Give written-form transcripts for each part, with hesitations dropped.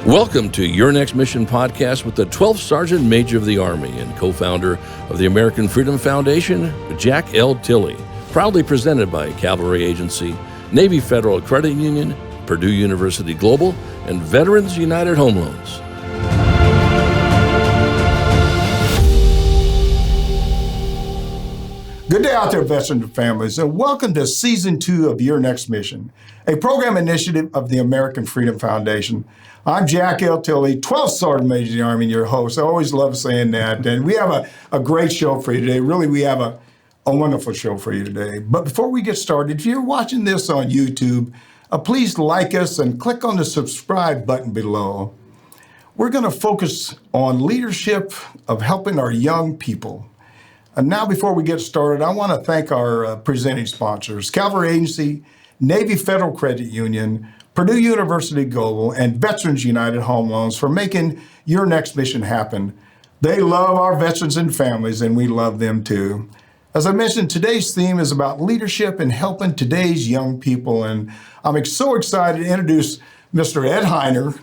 Welcome to Your Next Mission podcast with the 12th Sergeant Major of the Army and co-founder of the American Freedom Foundation, Jack L. Tilley. Proudly presented by Cavalry Agency, Navy Federal Credit Union, Purdue University Global, and Veterans United Home Loans. Good day out there, veterans and families, and welcome to Season 2 of Your Next Mission, a program initiative of the American Freedom Foundation. I'm Jack L. Tilley, 12th Sergeant Major of the Army, and your host. I always love saying that. And we have a great show for you today. Really, we have a wonderful show for you today. But before we get started, if you're watching this on YouTube, please like us and click on the subscribe button below. We're going to focus on leadership of helping our young people. And now, before we get started, I want to thank our presenting sponsors, Cavalry Agency, Navy Federal Credit Union, Purdue University Global, and Veterans United Home Loans for making Your Next Mission happen. They love our veterans and families, and we love them too. As I mentioned, today's theme is about leadership and helping today's young people, and I'm so excited to introduce Mr. Ed Hiner,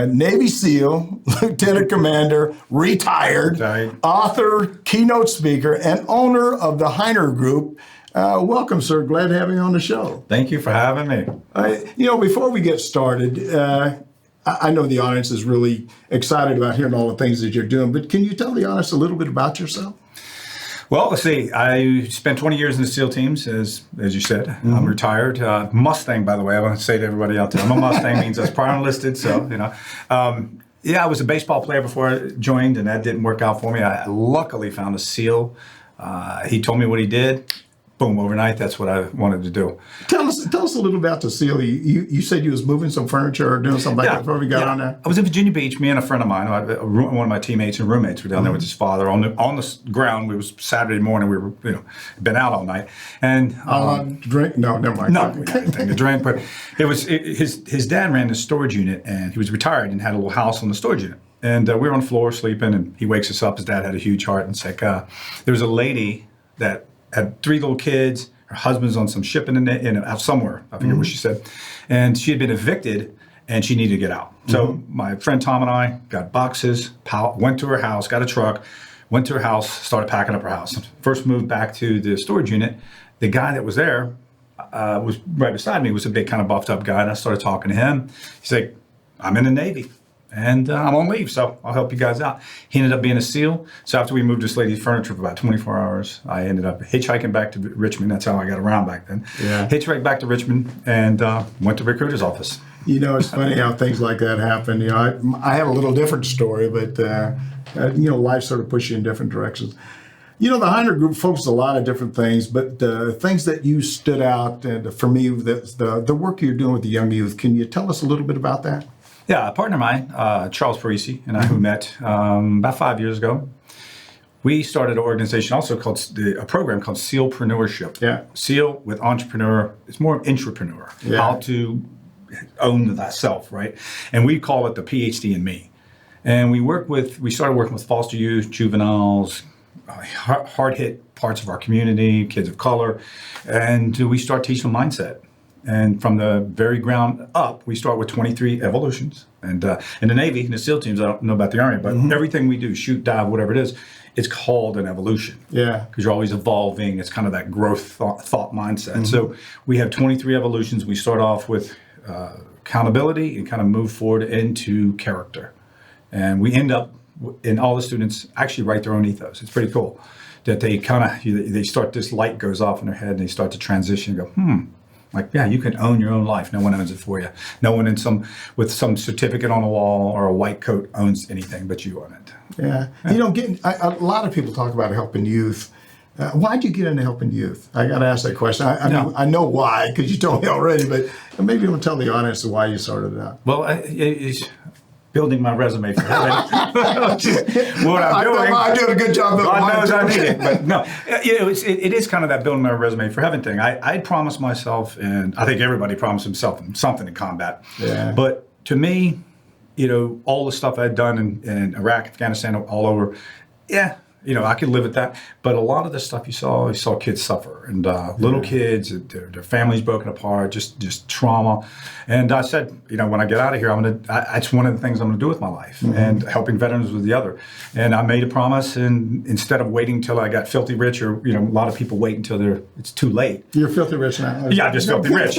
Navy SEAL, Lieutenant Commander, retired, author, keynote speaker, and owner of the Hiner Group. Welcome, sir. Glad to have you on the show. Thank you for having me. Before we get started, I know the audience is really excited about hearing all the things that you're doing, but can you tell the audience a little bit about yourself? Well, let's see. I spent 20 years in the SEAL teams, as you said. I'm retired. Mustang, by the way. I want to say to everybody out there, I'm a Mustang, means I was prior enlisted, so, I was a baseball player before I joined, and that didn't work out for me. I luckily found a SEAL. He told me what he did. Boom, overnight, that's what I wanted to do. Tell us a little about the SEAL. You said you was moving some furniture or doing something like that before we got on there? I was in Virginia Beach. Me and a friend of mine, one of my teammates and roommates, were down there with his father on the ground. It was Saturday morning. We were, been out all night. And drink? No, never mind. No, we got anything to drink. But his dad ran the storage unit, and he was retired and had a little house on the storage unit. And we were on the floor sleeping, and he wakes us up. His dad had a huge heart, and it's like there was a lady that had 3 little kids. Her husband's on some ship out somewhere. I forget what she said. And she had been evicted, and she needed to get out. So my friend Tom and I got boxes, went to her house, got a truck, went to her house, started packing up her house. First moved back to the storage unit. The guy that was there was right beside me, was a big kind of buffed up guy, and I started talking to him. He's like, I'm in the Navy. And I'm on leave, so I'll help you guys out. He ended up being a SEAL. So after we moved this lady's furniture for about 24 hours, I ended up hitchhiking back to Richmond. That's how I got around back then. Yeah. Hitchhiked back to Richmond and went to recruiter's office. It's funny how things like that happen. I have a little different story, but life sort of pushes you in different directions. The Hiner Group focuses a lot of different things, but the things that you stood out, and for me, the work you're doing with the young youth. Can you tell us a little bit about that? Yeah, a partner of mine, Charles Parisi, and I, who met about 5 years ago, we started an organization also called a program called SEALpreneurship. Yeah. SEAL with entrepreneur, it's more intrapreneur, how to own thyself, right? And we call it the Ph.D. in me. And we started working with foster youth, juveniles, hard hit parts of our community, kids of color, and we start teaching them mindset. And from the very ground up, we start with 23 evolutions. And in the Navy, in the SEAL teams, I don't know about the Army, but everything we do, shoot, dive, whatever it is, it's called an evolution. Yeah. Because you're always evolving. It's kind of that growth thought mindset. So we have 23 evolutions. We start off with accountability and kind of move forward into character. And we end up, and all the students actually write their own ethos. It's pretty cool that they they start, this light goes off in their head and they start to transition and go, Like, you can own your own life. No one owns it for you. No one with some certificate on the wall or a white coat owns anything, but you own it. Yeah. A lot of people talk about helping youth. Why'd you get into helping youth? I got to ask that question. I know why, because you told me already, but maybe you'll tell the audience why you started out. Well, it's building my resume for heaven. What I'm doing. I did a good job. God knows I need it. But no, it is kind of that building my resume for heaven thing. I promised myself, and I think everybody promised himself something in combat. Yeah. But to me, all the stuff I'd done in Iraq, Afghanistan, all over, I could live with that. But a lot of the stuff you saw kids suffer, and little kids, their families broken apart, just trauma. And I said, when I get out of here, that's one of the things I'm gonna do with my life, and helping veterans was the other. And I made a promise, and instead of waiting till I got filthy rich, or a lot of people wait until it's too late. You're filthy rich now. Yeah, I'm just filthy rich,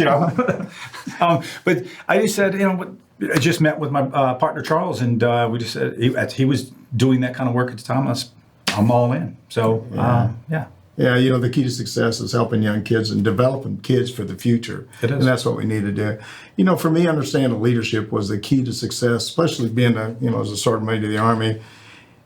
But I just said, I just met with my partner Charles, and we just said he was doing that kind of work at the time. I'm all in. So yeah. Yeah, the key to success is helping young kids and developing kids for the future. It is. And that's what we need to do. For me, understanding leadership was the key to success, especially being as a sergeant major of the Army.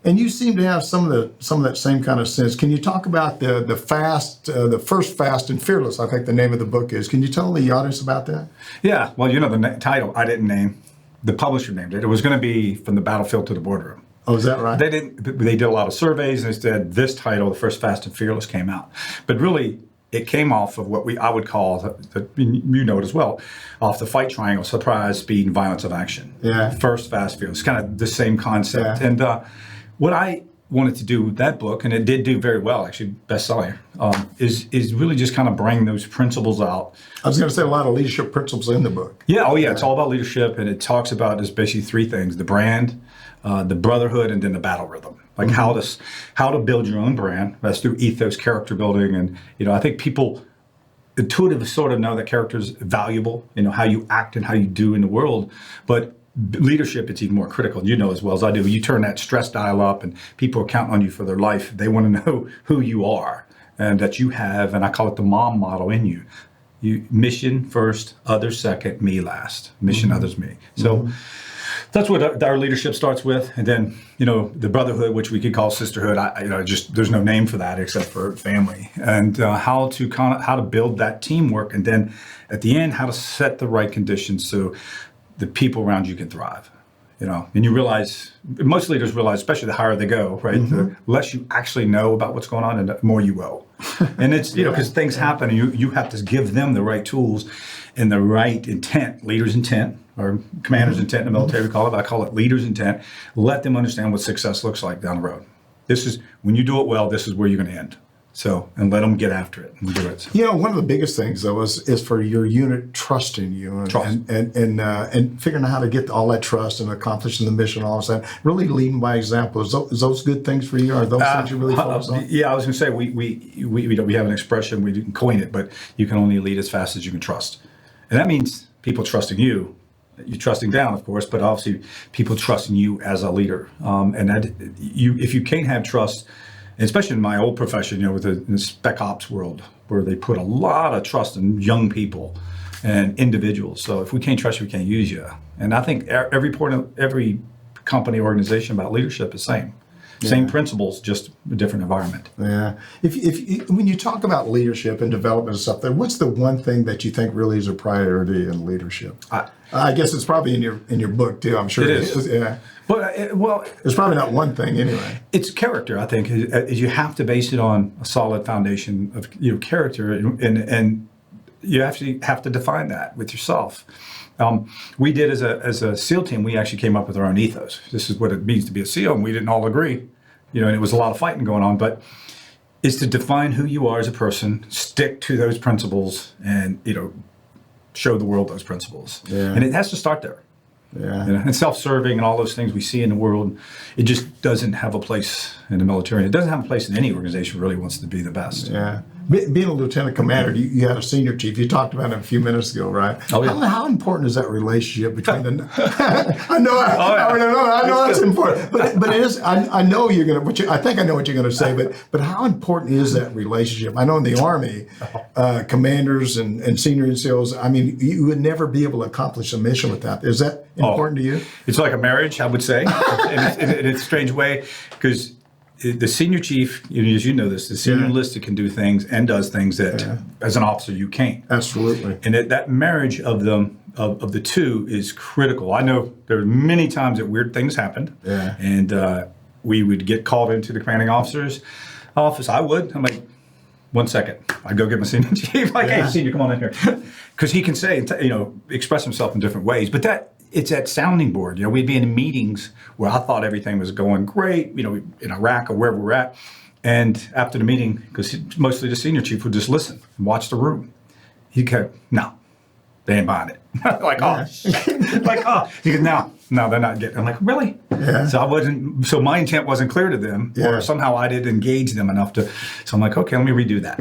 And you seem to have some of that same kind of sense. Can you talk about the first Fast and Fearless? I think the name of the book is. Can you tell the audience about that? Yeah. Well, the title I didn't name. The publisher named it. It was going to be From the Battlefield to the Boardroom. Oh, is that right? They did a lot of surveys, and instead this title, The First Fast and Fearless, came out. But really, it came off of what I would call, you know it as well, off the fight triangle: surprise, speed, and violence of action. Yeah. First, fast, fearless. Kind of the same concept. Yeah. And what I wanted to do with that book, and it did do very well, actually, bestseller, is really just kind of bring those principles out. I was going to say a lot of leadership principles in the book. Yeah. Oh, yeah. It's all about leadership, and it talks about just basically three things: the brand, the brotherhood, and then the battle rhythm. Like how to build your own brand. That's through ethos, character building, and I think people intuitively sort of know that character is valuable. How you act and how you do in the world, but leadership, it's even more critical. As well as I do. You turn that stress dial up, and people are counting on you for their life. They want to know who you are and that you have, and I call it the mom model in you. Mission first, others second, me last. Mission, others, me. So. That's what our leadership starts with, and then the brotherhood, which we could call sisterhood. There's no name for that except for family, and how to build that teamwork, and then at the end, how to set the right conditions so the people around you can thrive. And you realize, most leaders realize, especially the higher they go, right? The less you actually know about what's going on, and the more you owe. And it's because things happen, and you have to give them the right tools and the right intent, leader's intent, or commander's intent in the military, we call it. I call it leader's intent. Let them understand what success looks like down the road. This is, when you do it well, this is where you're going to end. So, and let them get after it and do it. One of the biggest things though is for your unit trusting you and figuring out how to get all that trust and accomplishing the mission, all of that. Really leading by example. Is those good things for you? Are those things you really focus on? Yeah, I was going to say we have an expression, we didn't coin it, but you can only lead as fast as you can trust, and that means people trusting you. You're trusting down, of course, but obviously people trusting you as a leader. And that if you can't have trust, especially in my old profession, with the spec ops world, where they put a lot of trust in young people and individuals. So if we can't trust you, we can't use you. And I think every company organization about leadership is the same. Same principles, just a different environment. Yeah. If when you talk about leadership and development and stuff, then what's the one thing that you think really is a priority in leadership? I guess it's probably in your book too. I'm sure it is. Yeah. But there's probably not one thing anyway. It's character. I think is you have to base it on a solid foundation of character, and you actually have to define that with yourself. We did as a SEAL team. We actually came up with our own ethos. This is what it means to be a SEAL, and we didn't all agree. And it was a lot of fighting going on, but it's to define who you are as a person, stick to those principles, and show the world those principles. Yeah. And it has to start there. Yeah. And self-serving and all those things we see in the world, it just doesn't have a place in the military. It doesn't have a place in any organization who really wants to be the best. Yeah. Being a lieutenant commander, you had a senior chief. You talked about it a few minutes ago, right? Oh, yeah. How important is that relationship between the? I know that's important, but it is. I know you're gonna. I think I know what you're gonna say, but how important is that relationship? I know in the Army, commanders and senior NCOs. I mean, you would never be able to accomplish a mission without. Is that important to you? It's like a marriage, I would say, in a strange way, because the senior chief, as you know this, the senior enlisted can do things and does things that, as an officer, you can't. Absolutely. And that marriage of them, of the two, is critical. I know there are many times that weird things happened, and we would get called into the commanding officer's office. I'm like, 1 second. I'd go get my senior chief, hey, senior, come on in here. Because he can say, express himself in different ways. But that, it's that sounding board. You know, we'd be in meetings where I thought everything was going great, you know, in Iraq or wherever we're at. And after the meeting, because mostly the senior chief would just listen and watch the room. He'd go, no, they ain't buying it. Like, oh, shit. Like, oh. He goes, no, they're not getting it. I'm like, really? Yeah. So my intent wasn't clear to them, or somehow I didn't engage them enough to, so I'm like, okay, let me redo that.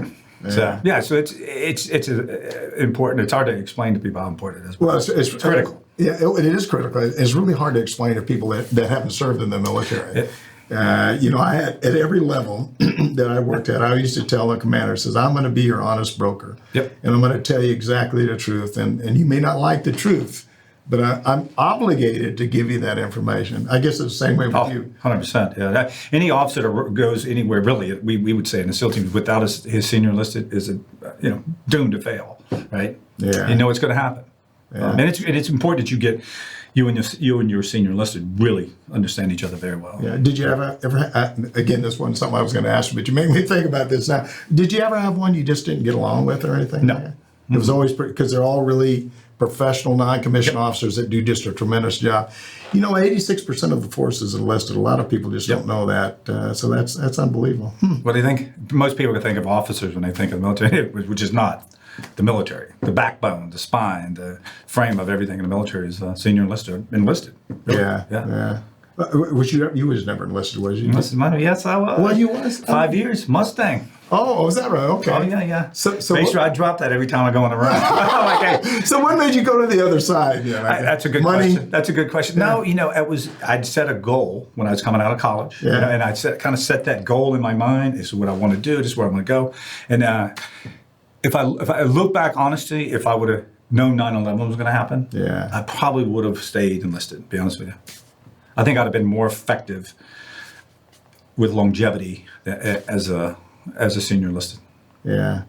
Yeah. So it's important. It's hard to explain to people how important it is. Well, it's critical. Yeah, it is critical. It's really hard to explain to people that haven't served in the military. You know, I had at every level that I worked at, I used to tell the commander, says, I'm going to be your honest broker. Yep. And I'm going to tell you exactly the truth. And you may not like the truth, but I'm obligated to give you that information. I guess it's the same way with you. 100%. Yeah. Any officer that goes anywhere, really, we would say in the SEAL team, without his senior enlisted, is doomed to fail, right? Yeah. You know it's going to happen. Yeah. And it's important that you get you and your senior enlisted really understand each other very well. Yeah. Did you ever again, this wasn't something I was going to ask you, but you made me think about this now. Did you ever have one you just didn't get along with or anything? No. It was always because they're all really professional, non-commissioned officers that do just a tremendous job. You know, 86% of the force is enlisted. A lot of people just don't know that. So that's unbelievable. What do you think? Most people can think of officers when they think of the military, which is not. The military, the backbone, the spine, the frame of everything in the military is senior enlisted. Really. Yeah. You was never enlisted, was you? Enlisted, yes, I was. Well, you was? 5 years, Mustang. Oh, was that right? Okay. Oh, yeah. So make sure I drop that every time I go on the run. Like, hey. So what made you go to the other side? That's a good question. That's a good question. Yeah. No, you know, I'd set a goal when I was coming out of college, you know, and I'd set that goal in my mind. This is what I want to do. This is where I'm going to go. And if I look back honestly, if I would have known 9/11 was going to happen, I probably would have stayed enlisted, to be honest with you. I think I'd have been more effective with longevity as a senior enlisted. Yeah.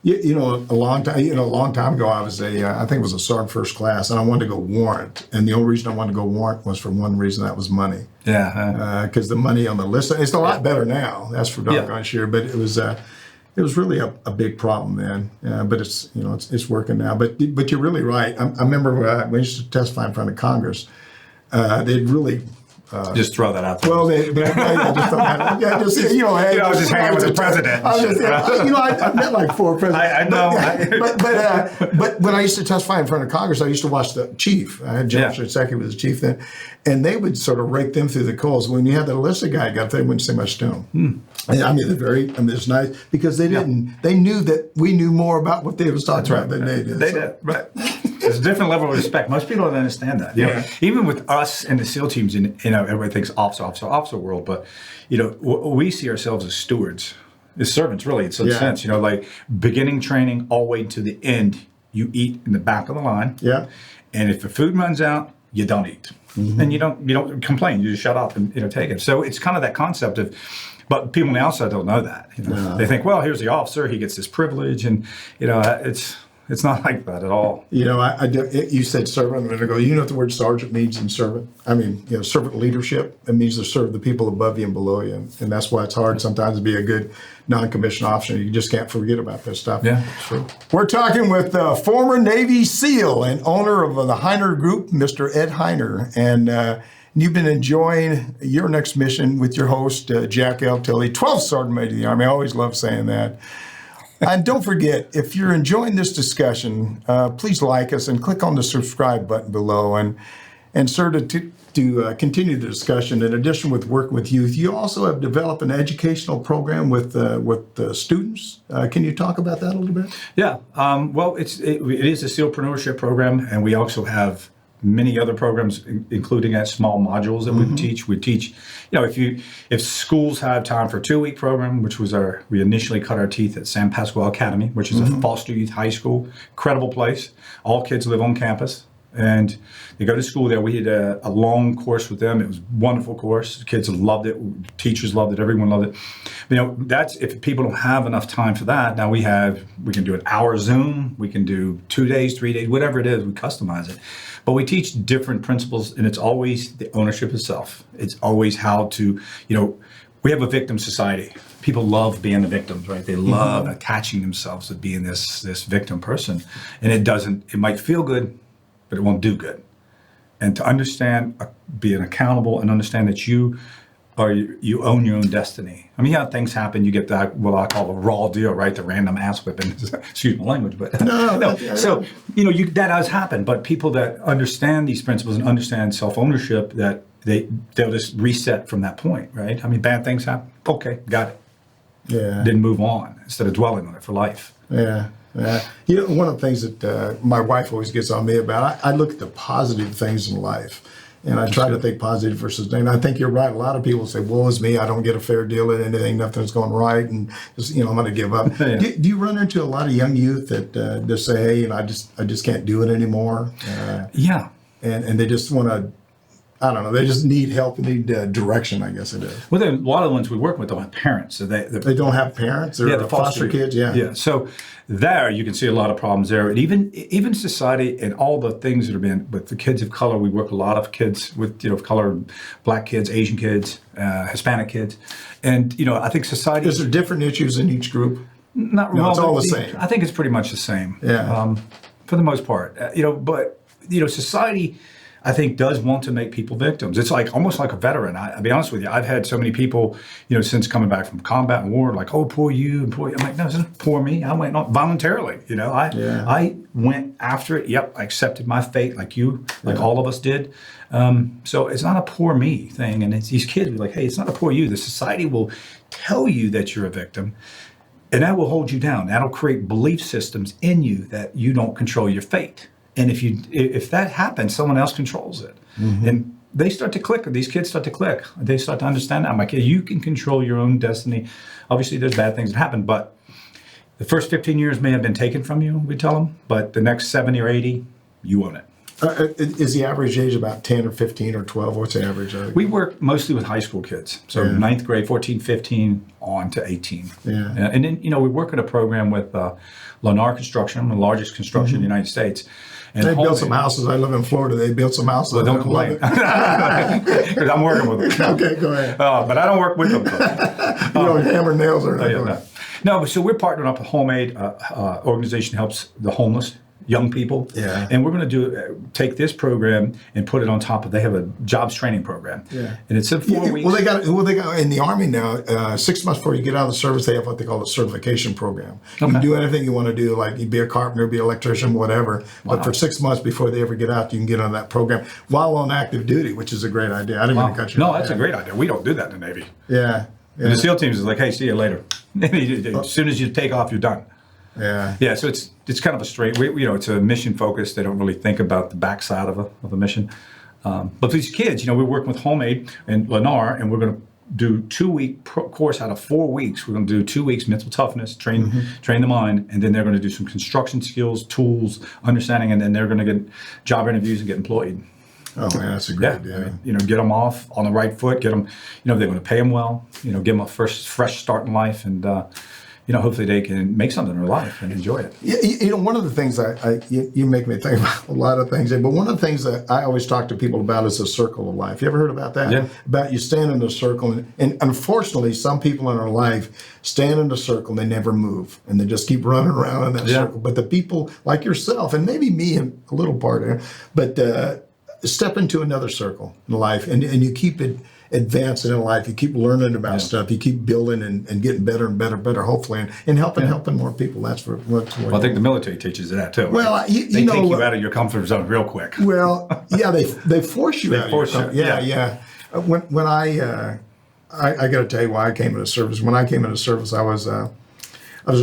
You know, a long time ago, I was I think it was a sergeant first class, and I wanted to go warrant. And the only reason I wanted to go warrant was for one reason, that was money. Yeah. Because the money on the list, it's a lot better now. That's for doggone sure. But it was really a big problem then. But it's working now. But you're really right. I remember when I used to testify in front of Congress, they'd really. Just throw that out there. Well, they just don't have I was just hanging with the president. I've met like 4 presidents. I know. But when I used to testify in front of Congress, I used to watch the chief. I had General Shinseki was the chief then, and they would sort of rake them through the coals. When you had the enlisted guy got there, they wouldn't say much to him. And it's nice because they didn't. They knew that we knew more about what they was talking about than they did. They did. Right. There's a different level of respect. Most people don't understand that. You know, even with us and the SEAL teams, everybody thinks officer world, but we see ourselves as stewards, as servants, really, in some sense. Like beginning training all the way to the end, you eat in the back of the line. Yeah. And if the food runs out, you don't eat, and you don't complain. You just shut up and take it. So it's kind of that concept of. But people on the outside don't know that. They think, well, here's the officer, he gets this privilege, and it's not like that at all. You said servant a minute ago. You know what the word sergeant means in servant? I mean, servant leadership. It means to serve the people above you and below you. And that's why it's hard sometimes to be a good non-commissioned officer. You just can't forget about this stuff. Yeah, true. We're talking with former Navy SEAL and owner of the Hiner Group, Mr. Ed Hiner. And you've been enjoying your next mission with your host, Jack L. Tilley, 12th Sergeant Major of the Army. I always love saying that. And don't forget, if you're enjoying this discussion, please like us and click on the subscribe button below. And sir, to continue the discussion, in addition with working with youth, you also have developed an educational program with students. Can you talk about that a little bit? Yeah. Well, it is a SEALpreneurship program, and we also have many other programs, including at small modules that we teach. We teach, if schools have time for a 2-week program, which was we initially cut our teeth at San Pasqual Academy, which is a foster youth high school, incredible place. All kids live on campus. And they go to school there. We had a long course with them. It was a wonderful course. The kids loved it. Teachers loved it. Everyone loved it. That's if people don't have enough time for that. Now we can do an hour Zoom. We can do 2 days, 3 days, whatever it is. We customize it. But we teach different principles, and it's always the ownership itself. It's always how to, we have a victim society. People love being the victims, right? They love attaching themselves to being this victim person. And it might feel good. but it won't do good. And to understand, being accountable and understand that you own your own destiny. I mean, yeah, things happen. You get that, what I call a raw deal, right? The random ass whipping. Excuse my language, but no. So, that does happen. But people that understand these principles and understand self-ownership, that they'll just reset from that point, right? I mean, bad things happen. Okay, got it. Yeah. Then move on instead of dwelling on it for life. Yeah. Yeah. One of the things that my wife always gets on me about, I look at the positive things in life, and I try to think positive versus negative. And I think you're right. A lot of people say, woe is me, I don't get a fair deal at anything, nothing's going right, and just, I'm going to give up. Yeah. Do you run into a lot of young youth that just say, hey, I just can't do it anymore? Yeah. And they just want to, I don't know, they just need help, need direction, I guess it is. Well, a lot of the ones we work with don't have parents. So they don't have parents? They're the foster kids? Yeah. Yeah. So there you can see a lot of problems there. And even society and all the things that are being, with the kids of color, we work with a lot of kids with, of color, black kids, Asian kids, Hispanic kids. And, I think society... Is there different issues in each group? Not really. No, it's all the same. I think it's pretty much the same. Yeah. For the most part. But society... I think does want to make people victims. It's almost like a veteran. I'll be honest with you. I've had so many people, since coming back from combat and war, like, oh, poor you and poor you. I'm like, no, it's not poor me. I went on voluntarily. I went after it. Yep, I accepted my fate, like all of us did. So it's not a poor me thing. And it's these kids be like, hey, it's not a poor you. The society will tell you that you're a victim, and that will hold you down. That'll create belief systems in you that you don't control your fate. And if that happens, someone else controls it. Mm-hmm. And they start to click. These kids start to click. They start to understand that. I'm like, yeah, you can control your own destiny. Obviously, there's bad things that happen, but the first 15 years may have been taken from you, we tell them, but the next 70 or 80, you own it. Is the average age about 10 or 15 or 12? What's the average age? We work mostly with high school kids. So ninth grade, 14, 15, on to 18. Yeah. And then, we work in a program with Lennar Construction, the largest construction in the United States. And they built some houses. I live in Florida. They built some houses. Well, don't complain. Because I'm working with them. Okay, go ahead. But I don't work with them. You don't hammer nails or anything. No, so we're partnering up with Homemade organization helps the homeless young people. Yeah. And we're going to take this program and put it on top of, they have a jobs training program. Yeah. And it's in 4 weeks. Well, they got in the Army now, 6 months before you get out of the service, they have what they call a certification program. You can do anything you want to do, like you be a carpenter, be an electrician, whatever. Wow. But for 6 months before they ever get out, you can get on that program while on active duty, which is a great idea. I didn't mean to cut you off. No, that's a great idea. We don't do that in the Navy. Yeah. And the SEAL teams is like, hey, see you later. As soon as you take off, you're done. Yeah. Yeah. So it's kind of a straight. It's a mission focus. They don't really think about the backside of a mission. But these kids, we're working with Homemade and Lennar, and we're going to do 2-week course out of 4 weeks. We're going to do 2 weeks mental toughness, train the mind, and then they're going to do some construction skills, tools, understanding, and then they're going to get job interviews and get employed. Oh man, that's a great idea. Get them off on the right foot. Get them. They're going to pay them well. Give them a fresh start in life, and hopefully they can make something in their life and enjoy it. Yeah, one of the things you make me think about a lot of things, but one of the things that I always talk to people about is a circle of life. You ever heard about that? Yeah. About you stand in a circle, and unfortunately, some people in our life stand in a circle and they never move, and they just keep running around in that circle. But the people like yourself, and maybe me in a little part of it, but step into another circle in life, and you keep it advancing in life. You keep learning about stuff. You keep building and getting better and better, hopefully, and helping more people. That's what. Well, I think the military teaches that too. Well, right? They take you out of your comfort zone real quick. Well, yeah, they force you out of your comfort. Yeah. When I got to tell you why I came into service. When I came into service, I was a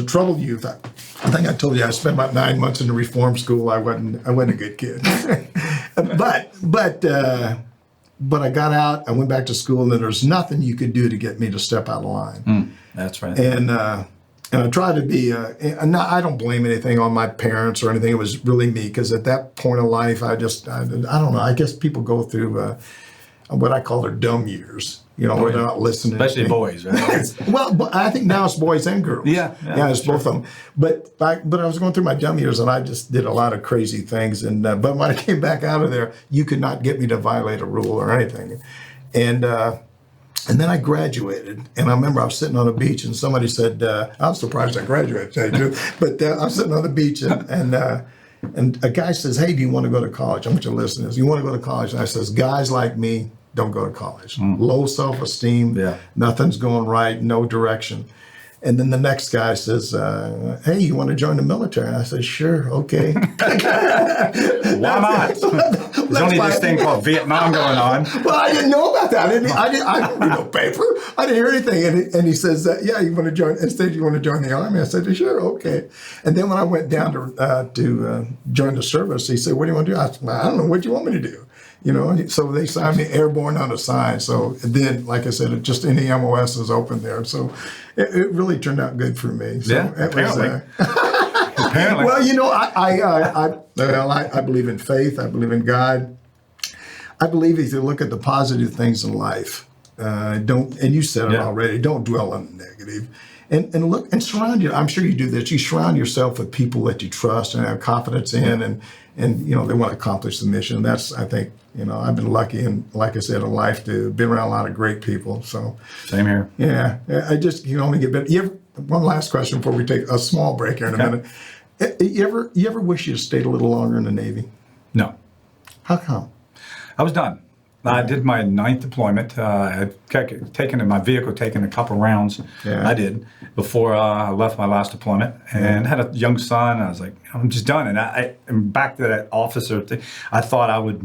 troubled youth. I think I told you I spent about 9 months in the reform school. I wasn't a good kid, but I got out, I went back to school, and then there's nothing you could do to get me to step out of line. That's right. And I tried to be, I don't blame anything on my parents or anything. It was really me, because at that point of life, I don't know, I guess people go through what I call their dumb years. Where they're not listening. Especially boys, right? Well, but I think now it's boys and girls. Yeah, it's both of them. But I was going through my dumb years, and I just did a lot of crazy things. And but when I came back out of there, you could not get me to violate a rule or anything. And then I graduated, and I remember I was sitting on a beach, and somebody said, "I'm surprised I graduated," to tell you the truth. But I was sitting on the beach, and And a guy says, hey, do you want to go to college? I want you to listen to this. You want to go to college? And I says, guys like me don't go to college. Low self-esteem, nothing's going right, no direction. And then the next guy says, hey, you want to join the military? And I said, sure, okay. Why not? There's only this thing called Vietnam going on. Well, I didn't know about that. I didn't read no paper. I didn't hear anything. And he says, yeah, you want to join, instead you want to join the Army? I said, sure, okay. And then when I went down to join the service, he said, what do you want to do? I said, I don't know, what do you want me to do? You know, so they signed me airborne unassigned. So then, like I said, just any MOS is open there. So it really turned out good for me. So yeah, apparently. Apparently. Well, you know, I believe in faith. I believe in God. I believe if you look at the positive things in life, and you said it already, don't dwell on the negative. And look and surround you. I'm sure you do this. You surround yourself with people that you trust and have confidence in, and you know they want to accomplish the mission. That's, I think, you know, I've been lucky, and like I said, in life to be around a lot of great people. So same here. Yeah, I just you can only get better. One last question before we take a small break here in a minute. You ever wish you'd stayed a little longer in the Navy? No. How come? I was done. I did my 9th deployment. I had taken in my vehicle, taken a couple rounds. I did before I left my last deployment, and had a young son. I was like, I'm just done. And back to that officer thing, I thought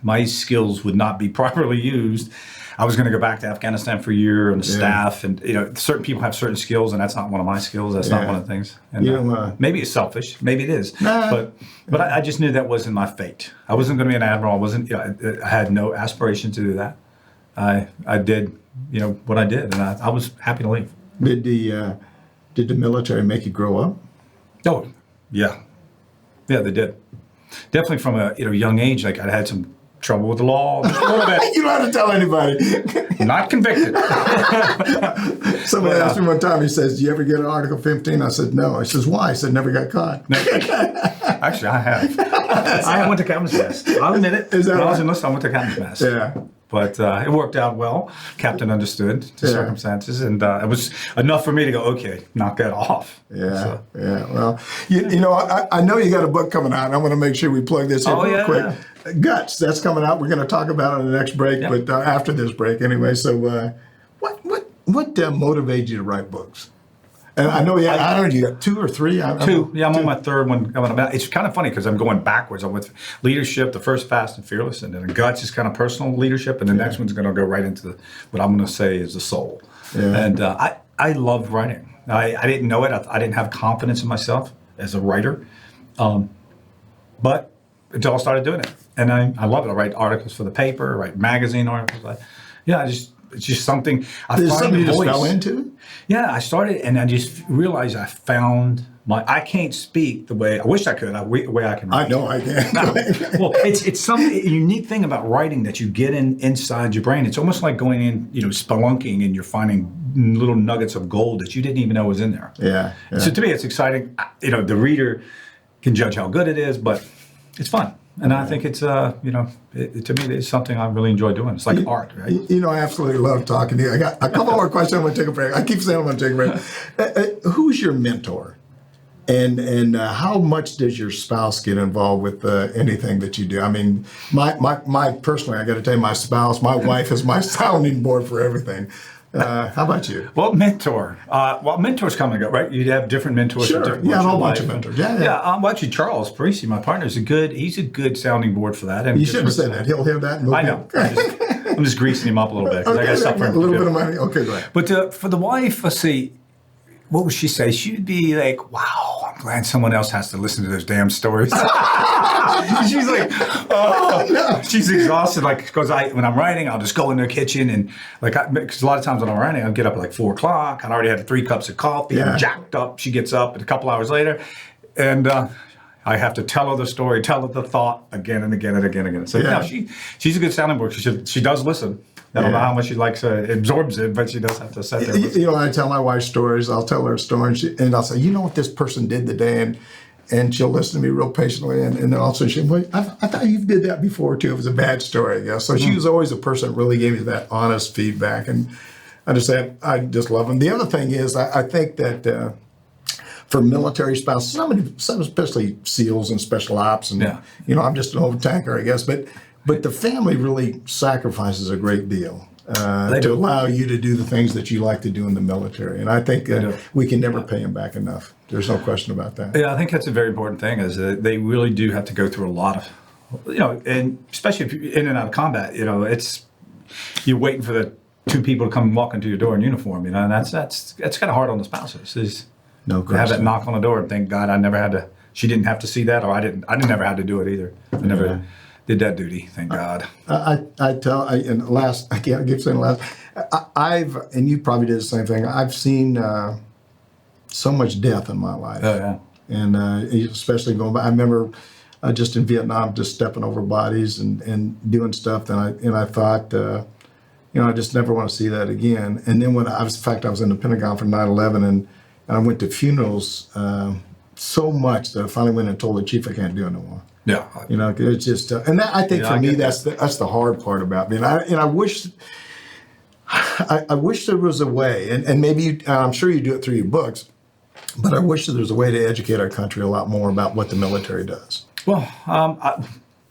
my skills would not be properly used. I was going to go back to Afghanistan for a year on the staff, and you know, certain people have certain skills, and that's not one of my skills. That's not one of the things. And maybe it's selfish, maybe it is, but I just knew that wasn't my fate. I wasn't going to be an admiral. I wasn't. I had no aspiration to do that. I did, you know, what I did, and I was happy to leave. Did the military make you grow up? Oh, yeah, they did. Definitely from a young age. Like I had some trouble with the law, just a little bit. You don't have to tell anybody. Not convicted. Somebody asked me one time, he says, do you ever get an Article 15? I said, no. He says, why? I said, never got caught. No. Actually, I have. I went to captain's mess. I'll admit it. When I was enlisted, I went to captain's mess. Yeah. But it worked out well. Captain understood the circumstances, and it was enough for me to go, okay, knock that off. Yeah, Well, you know, I know you got a book coming out, and I want to make sure we plug this in real quick. Yeah. G.U.T.S, that's coming out. We're going to talk about it in the next break, but after this break anyway. So what motivated you to write books? And I know I heard you got 2 or 3. Two. Yeah, I'm on my 3rd one coming about. It's kind of funny because I'm going backwards. I'm with leadership, the first Fast and Fearless, and then G.U.T.S is kind of personal leadership, and the next one's going to go right into what I'm going to say is the soul. Yeah. And I love writing. I didn't know it. I didn't have confidence in myself as a writer, but until I started doing it, and I love it. I write articles for the paper, I write magazine articles. It's just something I find something a you just voice. fell into? Yeah, I started, and I just realized I found I can't speak the way I wish I could. The way I can write. I know I can. Well, it's some unique thing about writing that you get inside your brain. It's almost like going in, spelunking, and you're finding little nuggets of gold that you didn't even know was in there. Yeah. So to me, it's exciting. The reader can judge how good it is, but it's fun. And I think it's, to me, it's something I really enjoy doing. It's like art, right? I absolutely love talking to you. I got a couple more questions. I'm going to take a break. I keep saying I'm going to take a break. Who's your mentor? And how much does your spouse get involved with anything that you do? I mean, my personally, I got to tell you, my spouse, my wife is my sounding board for everything. How about you? Well, mentor. Mentors come and go, right? You have different mentors. Sure. Different A whole bunch of mentors. Yeah. Well, actually, Charles Parisi, my partner, he's a good sounding board for that. And you shouldn't have said that. He'll hear that. I know. I'm just greasing him up a little bit because I got stuff for him. A little bit of money. Okay, go ahead. But for the wife, let's see. What would she say? She'd be like, wow, I'm glad someone else has to listen to those damn stories. She's like, oh, no. She's exhausted. Like, because when I'm writing, I'll just go in the kitchen and because a lot of times when I'm writing, I'll get up at like 4 o'clock. I'd already had 3 cups of coffee. I'm jacked up. She gets up, and a couple hours later, and I have to tell her the story, tell her the thought again and again and again and again. So she's a good sounding board. She does listen. I don't know how much she absorbs it, but she does have to sit there. I tell my wife stories. I'll tell her a story, and I'll say, what this person did today, and she'll listen to me real patiently, and then also she, I thought you did that before too. It was a bad story, So she was always a person that really gave me that honest feedback, and I just love them. The other thing is, I think that for military spouses, some especially SEALs and special ops, and I'm just an old tanker, I guess. But the family really sacrifices a great deal to allow you to do the things that you like to do in the military, and I think we can never pay them back enough. There's no question about that. Yeah, I think that's a very important thing. Is that they really do have to go through a lot of, and especially if you're in and out of combat, you're waiting for the two people to come walk into your door in uniform, and that's kind of hard on the spouses. No question. To have that knock on the door, and thank God I never had to. She didn't have to see that, or I never had to do it either. I never did that duty. Thank God. I can't keep saying last. And you probably did the same thing. I've seen so much death in my life. Oh yeah. And especially going back, I remember just in Vietnam, just stepping over bodies and doing stuff. And I thought, I just never want to see that again. And then when I was in the Pentagon for 9/11, and I went to funerals so much that I finally went and told the chief I can't do it no more. Yeah. It's just, and that, I think for me, that's the hard part about me. And I wish there was a way, and maybe I'm sure you do it through your books, but I wish that there was a way to educate our country a lot more about what the military does. Well,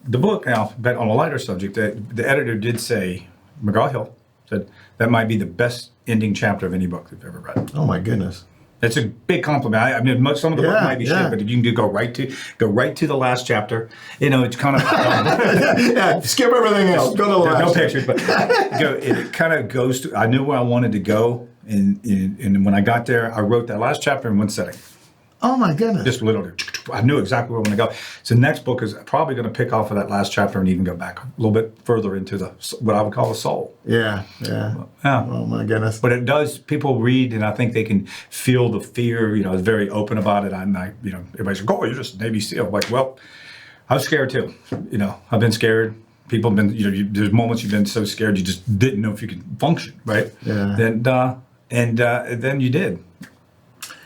the book, now, but on a lighter subject, the editor did say, McGraw-Hill said, that might be the best ending chapter of any book they've ever read. Oh my goodness. It's a big compliment. I mean, some of the book might be shit, but if you can go right to the last chapter, it's kind of skip everything else. Go to the last. No pictures, but it kind of goes to. I knew where I wanted to go, and when I got there, I wrote that last chapter in one setting. Oh my goodness! Just literally, I knew exactly where I want to go. So the next book is probably going to pick off of that last chapter and even go back a little bit further into what I would call the soul. Yeah. Oh my goodness! But it does. People read, and I think they can feel the fear. It's very open about it. Everybody's like, "Oh, you're just Navy SEAL." I'm like, well, I was scared too. I've been scared. People have been. There's moments you've been so scared you just didn't know if you could function, right? Yeah. Then you did.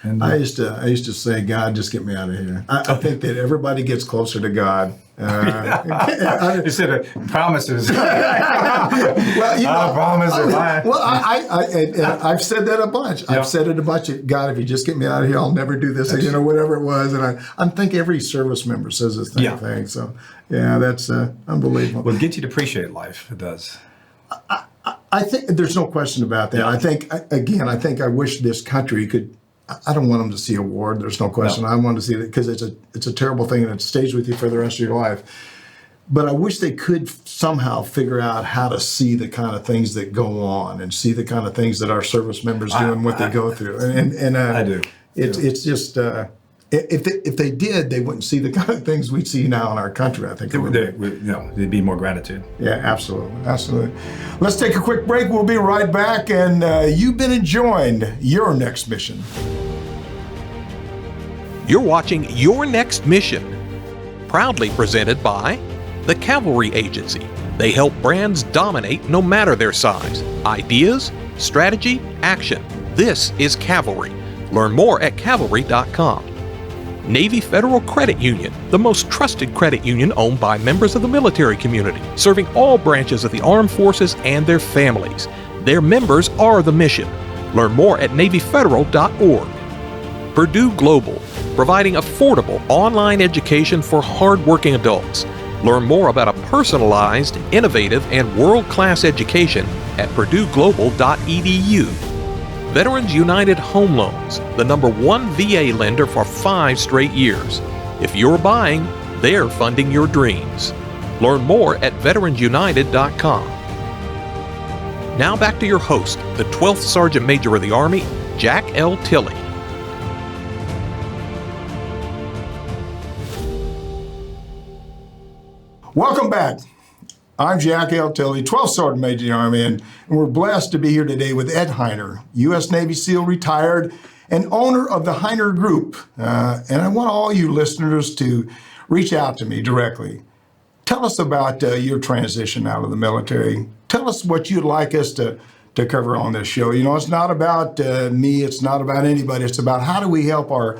And I used to say, God, just get me out of here. I think that everybody gets closer to God. Instead of promises. Well, promises. I've said that a bunch. I've said it a bunch. God, if you just get me out of here, I'll never do this again, or whatever it was. And I think every service member says the same thing. So, that's unbelievable. Well, it gets you to appreciate life. It does. I think there's no question about that. I think I wish this country could. I don't want them to see a war. There's no question. I want to see it because it's a terrible thing and it stays with you for the rest of your life. But I wish they could somehow figure out how to see the kind of things that go on and see the kind of things that our service members do and what they go through. And I do. It's just if they did, they wouldn't see the kind of things we see now in our country. I think there'd be more gratitude. Yeah, absolutely. Let's take a quick break. We'll be right back. And you've been enjoying Your Next Mission. You're watching Your Next Mission, proudly presented by the Cavalry Agency. They help brands dominate no matter their size. Ideas, strategy, action. This is Cavalry. Learn more at cavalry.com. Navy Federal Credit Union, the most trusted credit union owned by members of the military community, serving all branches of the armed forces and their families. Their members are the mission. Learn more at NavyFederal.org. Purdue Global, providing affordable online education for hardworking adults. Learn more about a personalized, innovative, and world-class education at PurdueGlobal.edu. Veterans United Home Loans, the #1 VA lender for 5 straight years. If you're buying, they're funding your dreams. Learn more at VeteransUnited.com. Now back to your host, the 12th Sergeant Major of the Army, Jack L. Tilley. Welcome back. I'm Jack L. Tilley, 12th Sergeant Major of the Army, and we're blessed to be here today with Ed Hiner, U.S. Navy SEAL retired and owner of the Hiner Group. And I want all you listeners to reach out to me directly. Tell us about your transition out of the military. Tell us what you'd like us to cover on this show. It's not about me. It's not about anybody. It's about how do we help our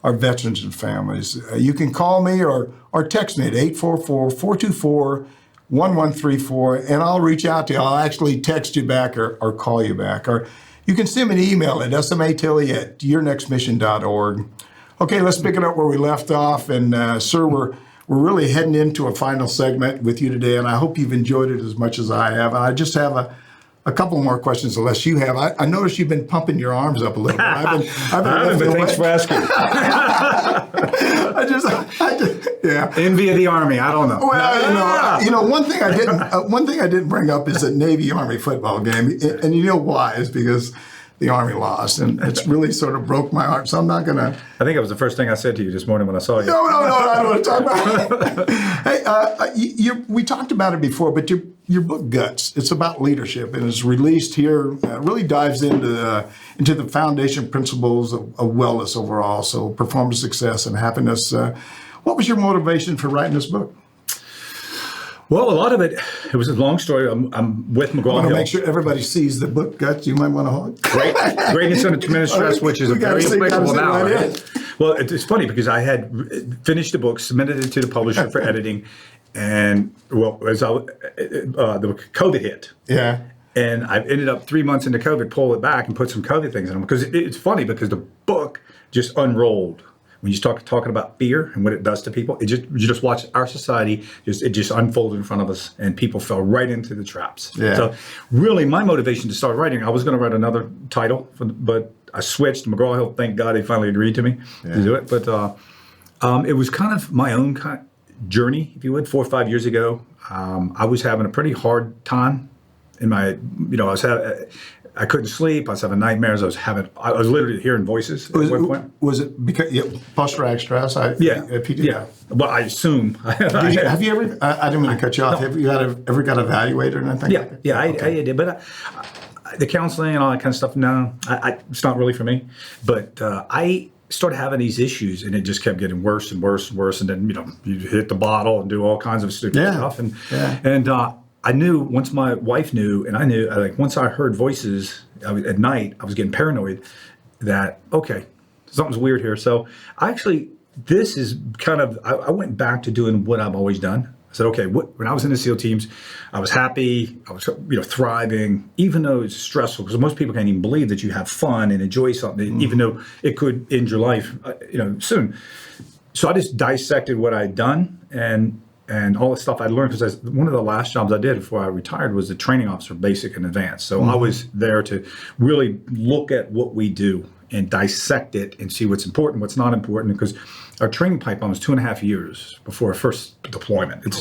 veterans and families. You can call me or text me at 844-424-1134, and I'll reach out to you. I'll actually text you back or call you back. Or you can send me an email at smatilley@yournextmission.org. Okay, let's pick it up where we left off. And sir, we're really heading into a final segment with you today, and I hope you've enjoyed it as much as I have. And I just have a couple more questions, unless you have. I noticed you've been pumping your arms up a little bit. I've been but thanks for asking. I just, yeah. Envy of the Army. I don't know. Well, one thing I didn't bring up is the Navy Army football game, and you know why? Is because the Army lost, and it's really sort of broke my heart. So I'm not gonna. I think it was the first thing I said to you this morning when I saw you. No, I don't want to talk about it. Hey, we talked about it before, but your book G.U.T.S, it's about leadership, and it's released here. Really dives into the foundation principles of wellness overall, so performance, success, and happiness. What was your motivation for writing this book? Well, a lot of it was a long story. I'm with McGraw-Hill. I want to make sure everybody sees the book G.U.T S. You might want to hold it. Greatness under tremendous stress, which is very applicable now. Right? Well, it's funny because I had finished the book, submitted it to the publisher for editing, and as the COVID hit. Yeah. And I ended up 3 months into COVID, pull it back and put some COVID things in them. Because it's funny because the book just unrolled. When you start talking about fear and what it does to people, you just watch our society, it just unfolded in front of us, and people fell right into the traps. Yeah. So really my motivation to start writing, I was going to write another title, but I switched. McGraw-Hill, thank God, he finally agreed to me to do it. But it was kind of my own kind of journey, if you would. 4 or 5 years ago, I was having a pretty hard time in my, I couldn't sleep. I was having nightmares. I was literally hearing voices at one point. Was it because post-traumatic stress? Yeah. Well, I assume. Have you ever? I didn't mean to cut you off. No. Have you ever got evaluated or anything? Yeah, I did. But the counseling and all that kind of stuff. No, it's not really for me. But I started having these issues, and it just kept getting worse and worse and worse. And then you hit the bottle and do all kinds of stupid stuff. And I knew once my wife knew, and I knew, once I heard voices at night, I was getting paranoid that, okay, something's weird here. So this is kind of, I went back to doing what I've always done. I said, okay, when I was in the SEAL teams, I was happy, I was thriving, even though it's stressful, because most people can't even believe that you have fun and enjoy something, even though it could end your life, soon. So I just dissected what I'd done and all the stuff I learned, because one of the last jobs I did before I retired was the training officer, basic and advanced. So I was there to really look at what we do and dissect it and see what's important, what's not important, because our training pipeline was 2.5 years before our first deployment. It's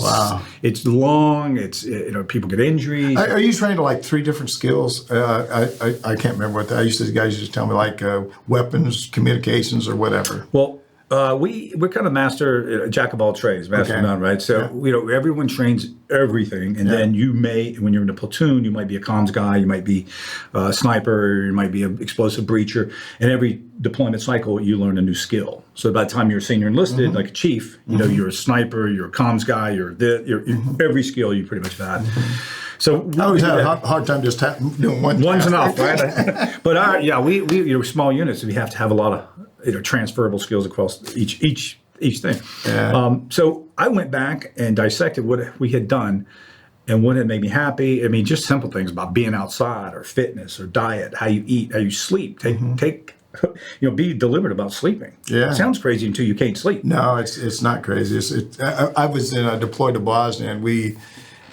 long. It's people get injuries. Are you trained to 3 different skills? I can't remember what that. Guys used to tell me weapons, communications, or whatever. Well. We're kind of jack of all trades, master of none, right? So everyone trains everything, and then when you're in a platoon, you might be a comms guy, you might be a sniper, you might be an explosive breacher, and every deployment cycle you learn a new skill. So by the time you're a senior enlisted, like a chief, you're a sniper, you're a comms guy, you're every skill you pretty much had. So I always had a hard time just doing one. One's enough, right? But we small units, so we have to have a lot of transferable skills across each thing. Yeah. So I went back and dissected what we had done and what had made me happy. I mean, just simple things about being outside or fitness or diet, how you eat, how you sleep. Be deliberate about sleeping. Yeah. It sounds crazy until you can't sleep. No, it's not crazy. I was deployed to Bosnia, and we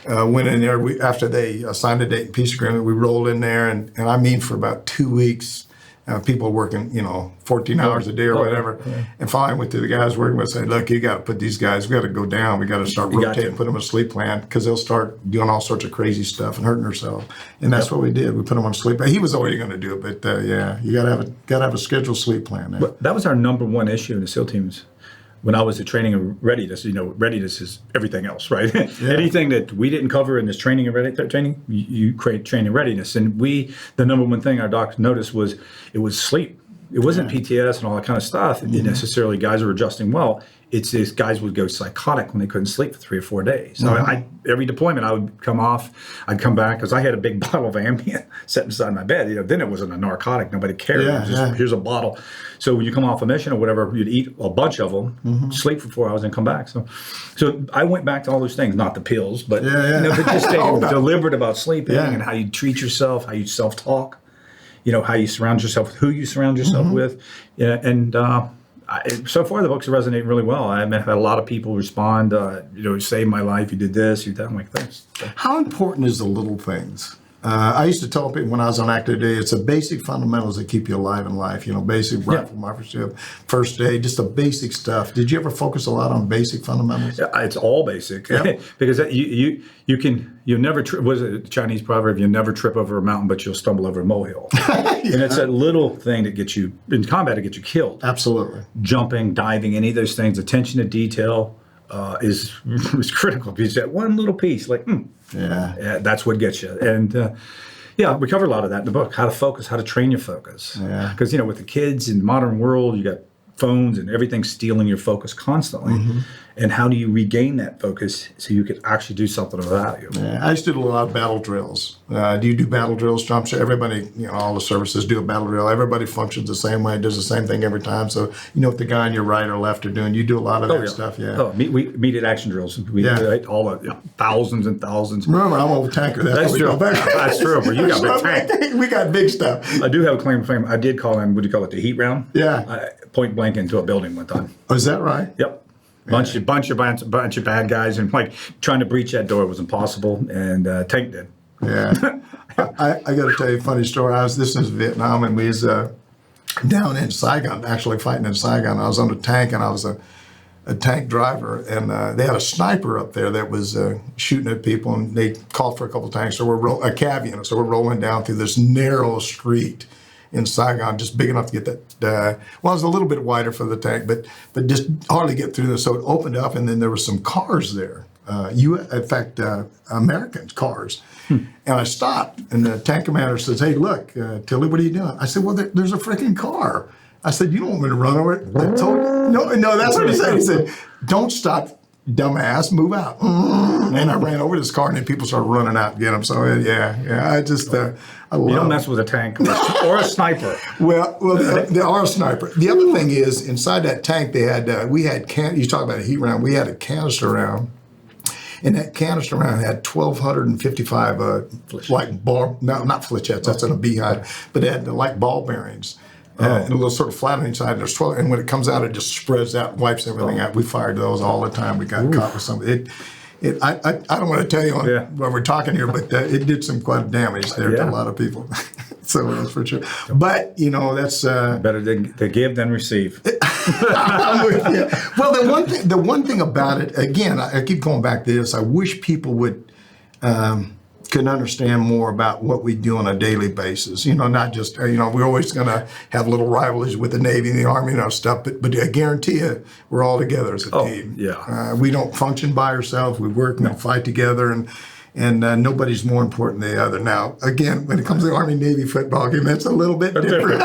went in there. After they signed a date and peace agreement, we rolled in there, and I mean for about 2 weeks. People working, 14 hours a day or whatever. Yeah. And finally I went to the guys working with, said, look, you got to put these guys, we got to go down. We got to start rotating, put them on a sleep plan, because they'll start doing all sorts of crazy stuff and hurting themselves. And that's what we did. We put them on sleep. He was already going to do it, but you got to have a scheduled sleep plan. There. But that was our number one issue in the SEAL teams. When I was at training and readiness, readiness is everything else, right? Yeah. Anything that we didn't cover in this training and readiness training, you create training readiness. And the number one thing our doctor noticed was it was sleep. It wasn't PTS and all that kind of stuff. Mm-hmm. Necessarily guys were adjusting well. It's these guys would go psychotic when they couldn't sleep for 3 or 4 days. So every deployment I would come off, I'd come back, because I had a big bottle of Ambien sitting beside my bed. Then it wasn't a narcotic. Nobody cared. It was just, here's a bottle. So when you come off a mission or whatever, you'd eat a bunch of them, sleep for 4 hours, and come back. So I went back to all those things, not the pills, but but just staying deliberate about sleeping and how you treat yourself, how you self-talk, how you surround yourself, who you surround yourself with, and So far, the books are resonating really well. I've had a lot of people respond, you saved my life, you did this, you did that. I'm like, thanks. How important is the little things? I used to tell people when I was on active duty, it's the basic fundamentals that keep you alive in life. Basic rifle marksmanship, first aid, just the basic stuff. Did you ever focus a lot on basic fundamentals? Yeah, it's all basic. Yeah. Because you'll never, what is it, the Chinese proverb, you never trip over a mountain, but you'll stumble over a molehill. And it's that little thing that gets you, in combat, to get you killed. Absolutely. Jumping, diving, any of those things, attention to detail is critical. Because that one little piece, yeah, that's what gets you. And we cover a lot of that in the book. How to focus, how to train your focus. Yeah. Because with the kids in the modern world, you got phones and everything stealing your focus constantly. Mm-hmm. And how do you regain that focus so you can actually do something of value? Yeah, I used to do a lot of battle drills. Do you do battle drills, Tom? So everybody, all the services do a battle drill. Everybody functions the same way, does the same thing every time. So what the guy on your right or left are doing. You do a lot of that stuff, yeah. Oh, immediate action drills. We do all of thousands and thousands. Remember, I'm a tanker. That's true. That's true. But you got big tank. We got big stuff. I do have a claim to fame. I did call him, what do you call it, the heat round? Yeah. Point blank into a building one time. Oh, is that right? Yep. Bunch of bad guys, and trying to breach that door was impossible, and tank did. Yeah, I got to tell you a funny story. This is Vietnam, and we was down in Saigon, actually fighting in Saigon. I was on a tank, and I was a tank driver, and they had a sniper up there that was shooting at people, and they called for a couple tanks. So we're a cav unit, so we're rolling down through this narrow street in Saigon, just big enough to get that, it was a little bit wider for the tank, but just hardly get through this. So it opened up, and then there were some cars there, American cars. And I stopped, and the tank commander says, "Hey, look, Tilley, what are you doing?" I said, "Well, there's a freaking car." I said, "You don't want me to run over it?" I told him, no, that's what he said. He said, "Don't stop, dumbass, move out." And I ran over this car, and then people started running out to get him. So I just, I love. You don't mess with a tank or a sniper. Well, they are a sniper. The other thing is, inside that tank, they had, you talk about a heat round, we had a canister round. And that canister round had 1,255 not flechettes, that's in a beehive, but it had the ball bearings. And a little sort of flat on each side. There's 12, and when it comes out, it just spreads out and wipes everything out. We fired those all the time. We got caught with something. I don't want to tell you when we're talking here, but it did some quite damage there to a lot of people. So that's for sure. But that's better to give than receive. I'm with you. Well, the one thing about it, again, I keep going back to this. I wish people would can understand more about what we do on a daily basis. Not just we're always going to have little rivalries with the Navy and the Army and our stuff, but I guarantee you we're all together as a team. Yeah. We don't function by ourselves. We work and we fight together, and nobody's more important than the other. Now, again, when it comes to the Army-Navy football game, that's a little bit different.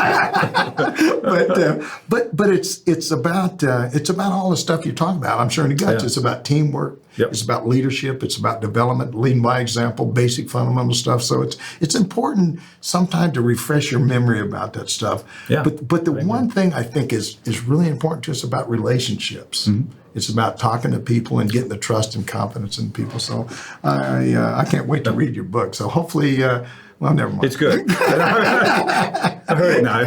but it's about all the stuff you talk about. I'm sure in the guts, it's about teamwork. Yep. It's about leadership. It's about development, leading by example, basic fundamental stuff. So it's important sometimes to refresh your memory about that stuff. Yeah. But the one thing I think is really important to us about relationships. Mm-hmm. It's about talking to people and getting the trust and confidence in people. So I can't wait to read your book. So hopefully, well, never mind. It's good. I heard it now.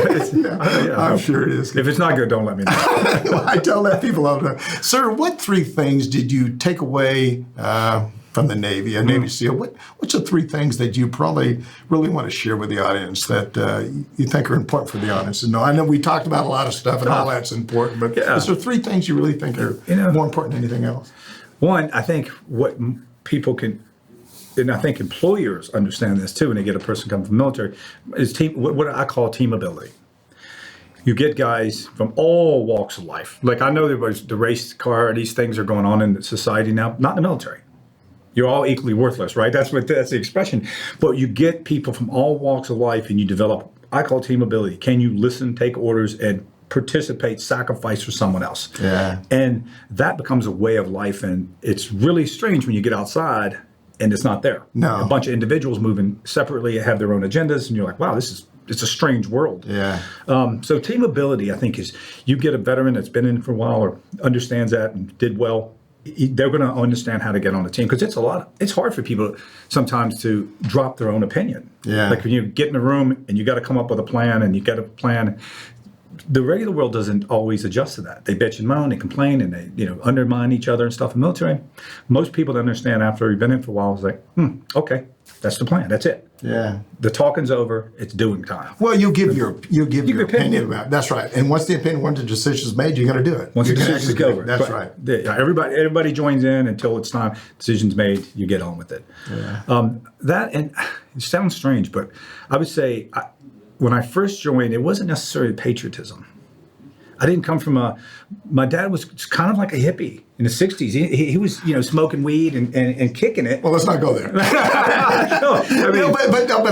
I'm sure it is. If it's not good, don't let me know. I tell that people all the time. Sir, what 3 things did you take away from the Navy, a Navy SEAL? What's the 3 things that you probably really want to share with the audience that you think are important for the audience to know? I know we talked about a lot of stuff and all that's important, but is there 3 things you really think are more important than anything else? One, I think what people can, and I think employers understand this too when they get a person come from the military, is what I call team ability. You get guys from all walks of life. Like I know there was the race car, these things are going on in society now, not in the military. You're all equally worthless, right? That's the expression. But you get people from all walks of life and you develop, I call team ability. Can you listen, take orders, and participate, sacrifice for someone else? Yeah. And that becomes a way of life. And it's really strange when you get outside and it's not there. No. A bunch of individuals moving separately have their own agendas, and you're like, wow, it's a strange world. Yeah. So team ability, I think, is you get a veteran that's been in for a while or understands that and did well. They're going to understand how to get on the team, because it's hard for people sometimes to drop their own opinion. Yeah. Like when you get in a room and you got to come up with a plan, and you got a plan. the regular world doesn't always adjust to that. They bitch and moan, they complain, and they undermine each other and stuff. In the military, most people that understand after you've been in for a while is like, okay, that's the plan. That's it. Yeah. The talking's over. It's doing time. Well, you give your opinion about it. That's right. And once the decision's made, you're going to do it. Once the decision's over. That's right. Everybody joins in until it's time. Decision's made. You get on with it. Yeah. That, and it sounds strange, but I would say when I first joined, it wasn't necessarily patriotism. I didn't come from my dad was kind of like a hippie in the 60s. He was, smoking weed and kicking it. Well, let's not go there. But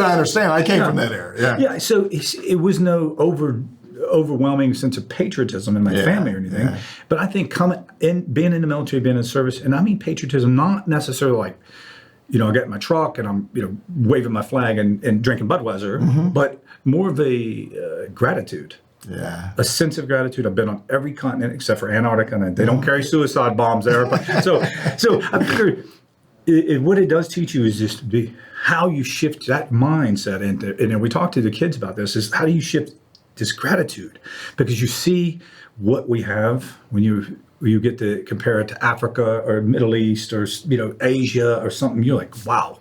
I understand. I came from that era. Yeah. Yeah. So it was no overwhelming sense of patriotism in my family or anything. Yeah. But I think being in the military, being in service, and I mean patriotism, not necessarily like, I get in my truck and I'm, waving my flag and drinking Budweiser, but more of a gratitude. Yeah, a sense of gratitude. I've been on every continent except for Antarctica, and they don't carry suicide bombs there. But so I figured what it does teach you is just how you shift that mindset. And we talk to the kids about this: is how do you shift this gratitude? Because you see what we have when you get to compare it to Africa or Middle East or Asia or something. You're like, wow.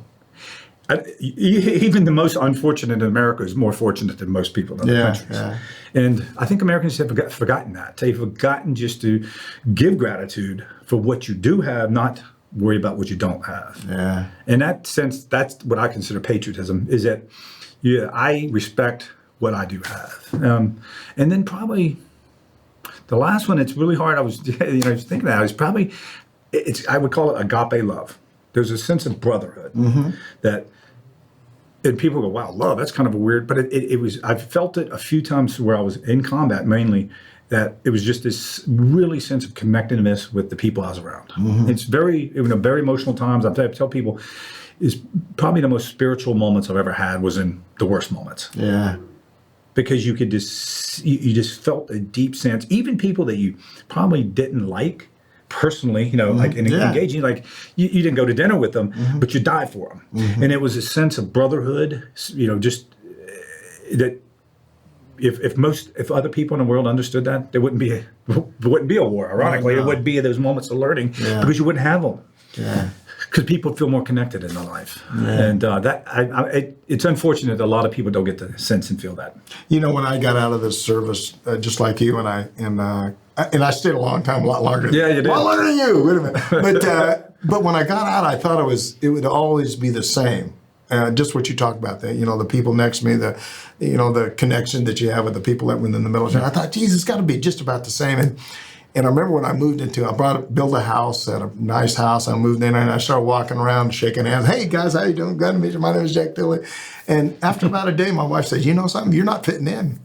Even the most unfortunate in America is more fortunate than most people in other countries. Yeah. And I think Americans have forgotten that. They've forgotten just to give gratitude for what you do have, not worry about what you don't have. Yeah. In that sense, that's what I consider patriotism, is that I respect what I do have. And then probably the last one, it's really hard. I was thinking that is probably, I would call it agape love. There's a sense of brotherhood that, and people go, wow, love, that's kind of a weird, but it was, I've felt it a few times where I was in combat mainly, that it was just this really sense of connectedness with the people I was around. It's very emotional times. I tell people, is probably the most spiritual moments I've ever had was in the worst moments. Yeah. Because you could you just felt a deep sense, even people that you probably didn't like, personally, like engaging, like you didn't go to dinner with them, but you died for them. And it was a sense of brotherhood, just that if other people in the world understood that, there wouldn't be a war. Ironically, it wouldn't be those moments of learning because you wouldn't have them. Yeah. Because people feel more connected in their life. And it's unfortunate that a lot of people don't get the sense and feel that. When I got out of the service, just like you, and I stayed a long time, a lot longer. Yeah, you did. A lot longer than you. Wait a minute. But when I got out, I thought it would always be the same. Just what you talked about, the people next to me, the connection that you have with the people that were in the military. I thought, geez, it's got to be just about the same. And I remember when I moved built a house, at a nice house. I moved in and I started walking around, shaking hands. Hey guys, how you doing? Glad to meet you. My name is Jack Tilley. And after about a day, my wife said, you know something? You're not fitting in.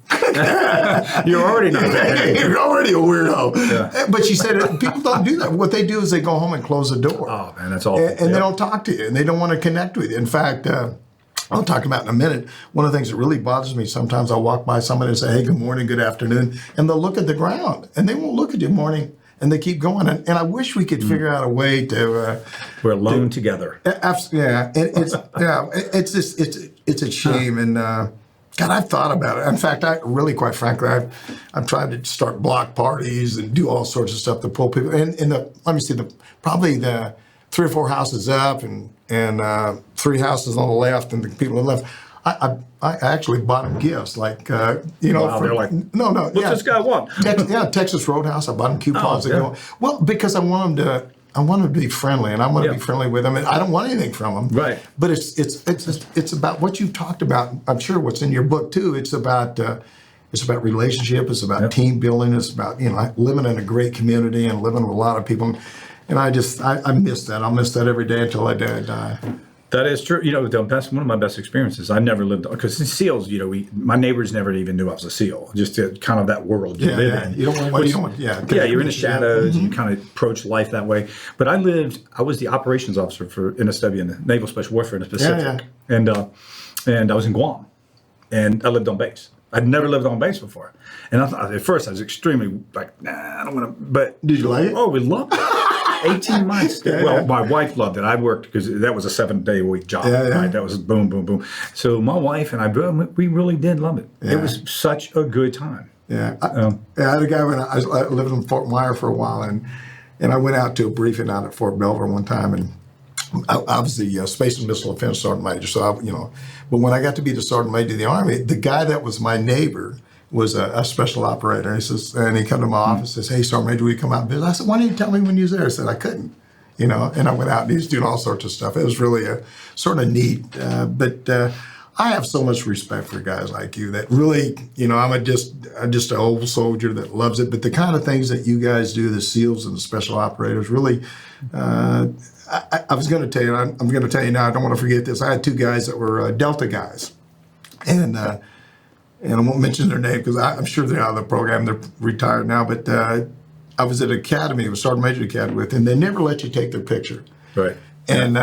You're already not fitting in. You're already a weirdo. Yeah. But she said, people don't do that. What they do is they go home and close the door. Oh man, that's awful. And they don't talk to you, and they don't want to connect with you. In fact, I'll talk about in a minute. One of the things that really bothers me, sometimes I'll walk by somebody and say, hey, good morning, good afternoon, and they'll look at the ground, and they won't look at you morning, and they keep going. And I wish we could figure out a way to... We're alone together. Yeah, it's a shame, and God, I've thought about it. In fact, quite frankly, I've tried to start block parties and do all sorts of stuff to pull people. Probably the 3 or 4 houses up and 3 houses on the left, and the people on the left. I actually bought them gifts, like Wow, they're like, no. What's this guy want? Texas Roadhouse. I bought them coupons. Well, because I want them to be friendly, and I want to be friendly with them, and I don't want anything from them. Right. But it's about what you've talked about. I'm sure what's in your book too. It's about relationship. It's about team building. It's about living in a great community and living with a lot of people. And I miss that. I'll miss that every day until I die. That is true. One of my best experiences. I never lived, because SEALs, my neighbors never even knew I was a SEAL. Just kind of that world you live in. You don't want, you're in the shadows. You kind of approach life that way. But I was the operations officer for NSW in the Naval Special Warfare in the Pacific. And I was in Guam, and I lived on base. I'd never lived on base before. And I thought, at first I was extremely like, nah, I don't want to, but. Did you like it? Oh, we loved it. 18 months. Well, my wife loved it. I worked because that was a 7-day-a-week job. Right? That was boom, boom, boom. So my wife and I, we really did love it. It was such a good time. Yeah. I had a guy when I lived in Fort Myer for a while, and I went out to a briefing out at Fort Belvoir one time, and I was the Space and Missile Defense Sergeant Major, so but when I got to be the Sergeant Major of the Army, the guy that was my neighbor was a special operator. He says, and he come to my office and says, "Hey, Sergeant Major, will you come out and visit?" I said, "Why didn't you tell me when you was there?" I said, "I couldn't." And I went out and he was doing all sorts of stuff. It was really a sort of neat, but I have so much respect for guys like you that really, I'm just an old soldier that loves it. But the kind of things that you guys do, the SEALs and the special operators, really, I was going to tell you, I'm going to tell you now, I don't want to forget this. I had two guys that were Delta guys. And I won't mention their name because I'm sure they're out of the program. They're retired now. But I was at Academy, it was Sergeant Major Academy with, and they never let you take their picture. Right. And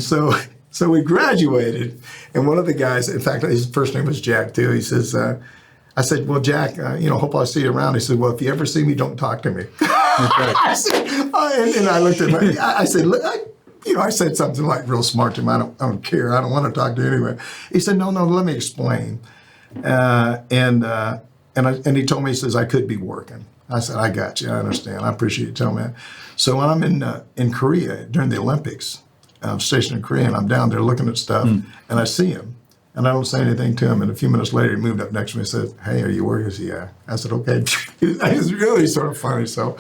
so we graduated, and one of the guys, in fact, his first name was Jack too. He says, I said, "Well, Jack, hope I see you around." He said, "Well, if you ever see me, don't talk to me." I said, and I looked at him. I said, I said something like real smart to him. I don't care. I don't want to talk to you anyway. He said, "No, let me explain." And he told me, he says, "I could be working." I said, "I got you. I understand. I appreciate you telling me that." So when I'm in Korea during the Olympics, I'm stationed in Korea, and I'm down there looking at stuff, and I see him, and I don't say anything to him. And a few minutes later, he moved up next to me and said, "Hey, are you working?" I said, "Yeah." I said, "Okay." It was really sort of funny. So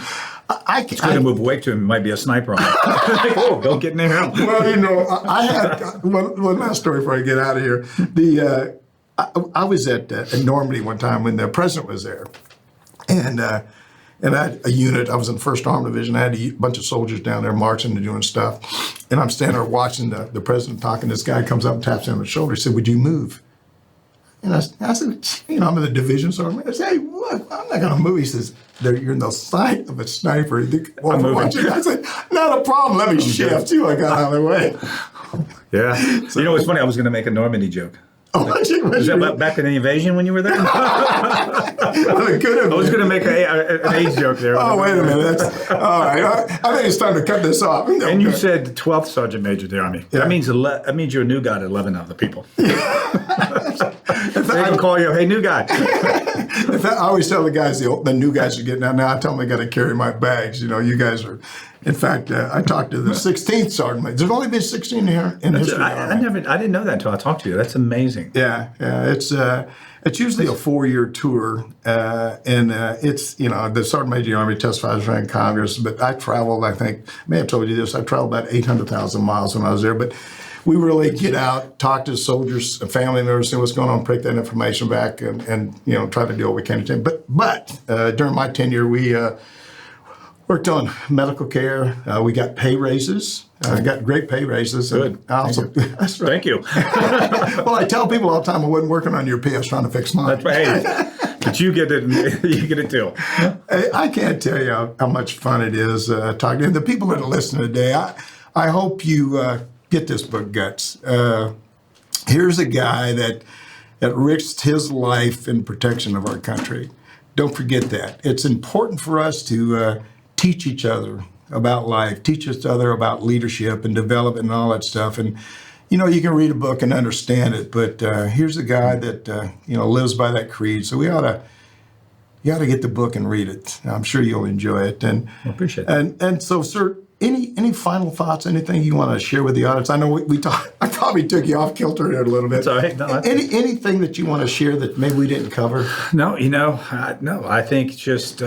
I It's going to move away to him. It might be a sniper on it. Like, oh, don't get near him. Well, I had one last story before I get out of here. I was at Normandy one time when the president was there, and I had a unit. I was in the 1st Armored Division. I had a bunch of soldiers down there marching and doing stuff. And I'm standing there watching the president talking. This guy comes up and taps me on the shoulder. He said, "Would you move?" And I said, I'm in the division sergeant. I said, "Hey, what? I'm not going to move." He says, "You're in the sight of a sniper." I'm moving. I said, "Not a problem. Let me shift you." I got out of the way. Yeah. So, it's funny. I was going to make a Normandy joke. Oh, was that back in the invasion when you were there? Well, it could have I was going to make an age joke there. Oh, wait a minute. That's all right. I think it's time to cut this off. Okay. And you said 12th Sergeant Major of the Army. Yeah. That means you're a new guy to 11 other people. They can call you, "Hey, new guy." In fact, I always tell the guys, the new guys are getting out now. I tell them I got to carry my bags. You guys are. In fact, I talked to the 16th Sergeant Major. There's only been 16 here in history. I didn't know that until I talked to you. That's amazing. Yeah. It's usually a 4-year tour, and it's the Sergeant Major of the Army testifies in Congress. But I traveled. I may have told you this. I traveled about 800,000 miles when I was there. But we really get out, talk to soldiers and family members, see what's going on, break that information back, and try to do what we can to. But during my tenure, we worked on medical care. We got pay raises. Got great pay raises. Good. That's right. Thank you. Well, I tell people all the time I wasn't working on your pay. I was trying to fix mine. That's right. Hey, but you get it. You get it too. I can't tell you how much fun it is talking to the people that are listening today. I hope you get this book, Guts. Here's a guy that risked his life in protection of our country. Don't forget that. It's important for us to teach each other about life, teach each other about leadership and development and all that stuff. And, you can read a book and understand it, but here's a guy that, lives by that creed. So you ought to get the book and read it. I'm sure you'll enjoy it. And I appreciate that. And so, sir, any final thoughts, anything you want to share with the audience? I know I probably took you off kilter there a little bit. It's all right. No, anything that you want to share that maybe we didn't cover? No, no. I think just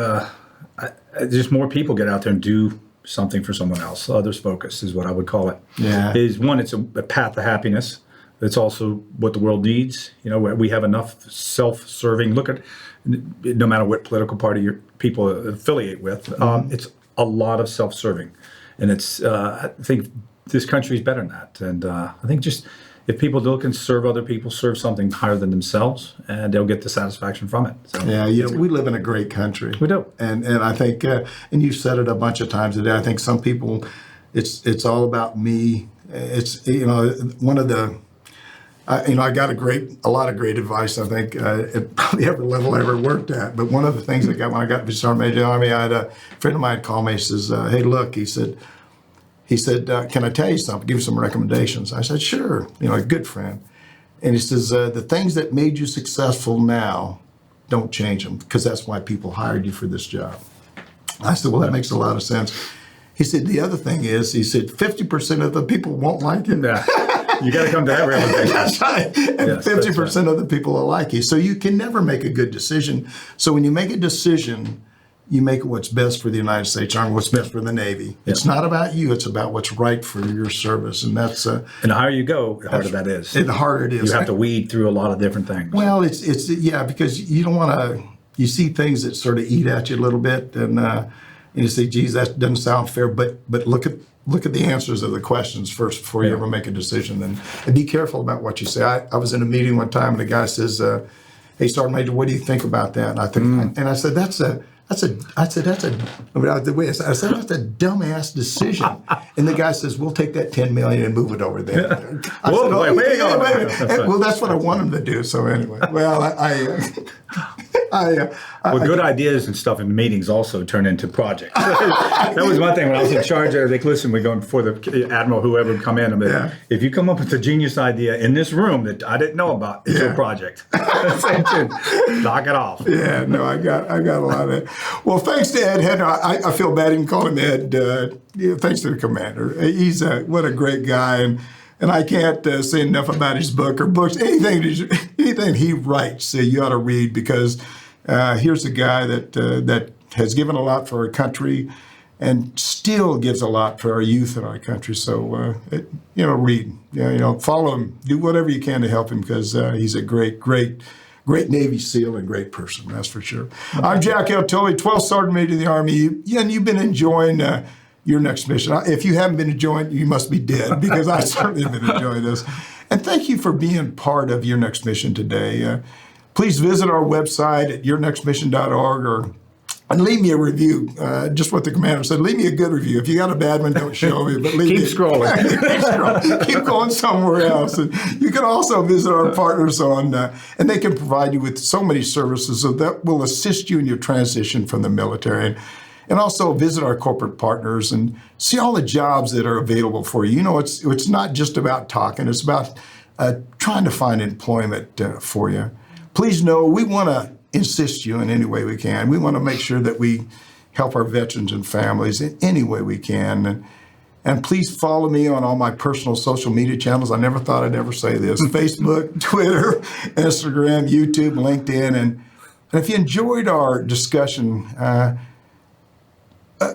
more people get out there and do something for someone else. Others focus is what I would call it. Yeah. It's a path to happiness. It's also what the world needs. We have enough self-serving. Look at, no matter what political party people affiliate with, it's a lot of self-serving. And I think this country is better than that. And I think just if people look and serve other people, serve something higher than themselves, and they'll get the satisfaction from it. So, yeah, we live in a great country. We do. And I think, and you've said it a bunch of times today, I think some people, it's all about me. It's, one of the, I got a lot of great advice, I think, at probably every level I ever worked at. But one of the things I got when I got to be Sergeant Major of the Army, I had a friend of mine call me. He says, "Hey, look," he said, "Can I tell you something? Give you some recommendations." I said, "Sure." A good friend. And he says, "The things that made you successful now don't change them, because that's why people hired you for this job. I said, well, that makes a lot of sense. He said, the other thing is, he said, 50% of the people won't like it. Yeah. You got to come to that realization. That's right. And Yes, 50% of the people will like you. So you can never make a good decision. So when you make a decision, you make what's best for the United States Army, what's best for the Navy. It's not about you. It's about what's right for your service. And that's... and the higher you go, the harder that is. The harder it is. You have to weed through a lot of different things. Well, it's because you don't want to... You see things that sort of eat at you a little bit, and you say, geez, that doesn't sound fair, but look at the answers of the questions first before you ever make a decision, and be careful about what you say. I was in a meeting one time, and the guy says, "Hey, Sergeant Major, what do you think about that?" And I think, and I said, that's a dumbass decision. And the guy says, "We'll take that $10 million and move it over there." I said, wait a minute. That's well, that's what I want him to do. So anyway, well, Good ideas and stuff in meetings also turn into projects. That was one thing when I was in charge. They like, listen, we're going before the admiral, whoever would come in. I'm like, if you come up with a genius idea in this room that I didn't know about, it's your project. Knock it off. Yeah, no, I got a lot of it. Well, thanks to Ed Hiner. I feel bad even calling him Ed. Thanks to the commander. He's what a great guy, and I can't say enough about his book or books. Anything he writes, you ought to read, because here's a guy that has given a lot for our country and still gives a lot for our youth in our country. So, read. Follow him. Do whatever you can to help him, because he's a great Navy SEAL and great person, that's for sure. I'm Jack L. Tilley, 12th Sergeant Major of the Army, and you've been enjoying your next mission. If you haven't been enjoying, you must be dead, because I certainly have been enjoying this. And thank you for being part of Your Next Mission today. Please visit our website at yournextmission.org and leave me a review. Just what the commander said, leave me a good review. If you got a bad one, don't show me, but Keep scrolling. Keep going somewhere else. And you can also visit our partners and they can provide you with so many services that will assist you in your transition from the military. And also visit our corporate partners and see all the jobs that are available for you. It's not just about talking. It's about trying to find employment for you. Please know we want to assist you in any way we can. We want to make sure that we help our veterans and families in any way we can. And please follow me on all my personal social media channels. I never thought I'd ever say this. Facebook, Twitter, Instagram, YouTube, LinkedIn. And if you enjoyed our discussion,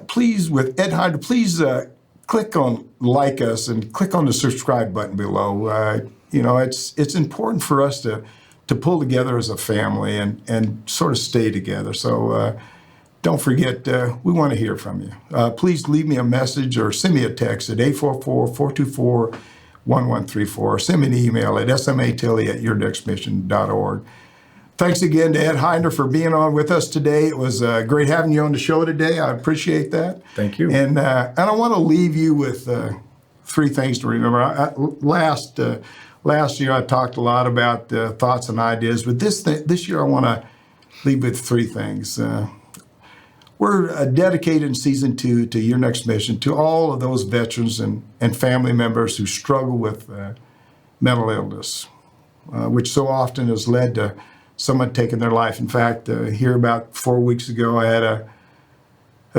please, with Ed Hiner, please click on like us and click on the subscribe button below. It's important for us to pull together as a family and sort of stay together. So don't forget, we want to hear from you. Please leave me a message or send me a text at 844-424-1134, or send me an email at smatilley@yournextmission.org. Thanks again to Ed Hiner for being on with us today. It was great having you on the show today. I appreciate that. Thank you. And I want to leave you with 3 things to remember. Last year I talked a lot about thoughts and ideas, but this year I want to leave with 3 things. We're dedicated in Season 2 to Your Next Mission, to all of those veterans and family members who struggle with mental illness, which so often has led to someone taking their life. In fact, here about 4 weeks ago, I had a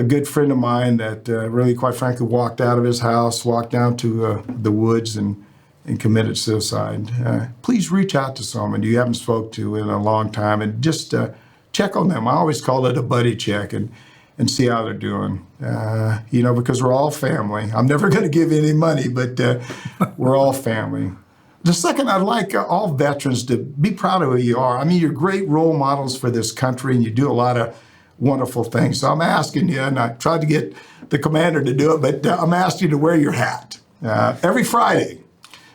good friend of mine that really, quite frankly, walked out of his house, walked down to the woods and committed suicide. Please reach out to someone you haven't spoke to in a long time and just check on them. I always call it a buddy check and see how they're doing. Because we're all family. I'm never going to give any money, but we're all family. The second, I'd like all veterans to be proud of who you are. I mean, you're great role models for this country, and you do a lot of wonderful things. So I'm asking you, and I tried to get the commander to do it, but I'm asking you to wear your hat every Friday.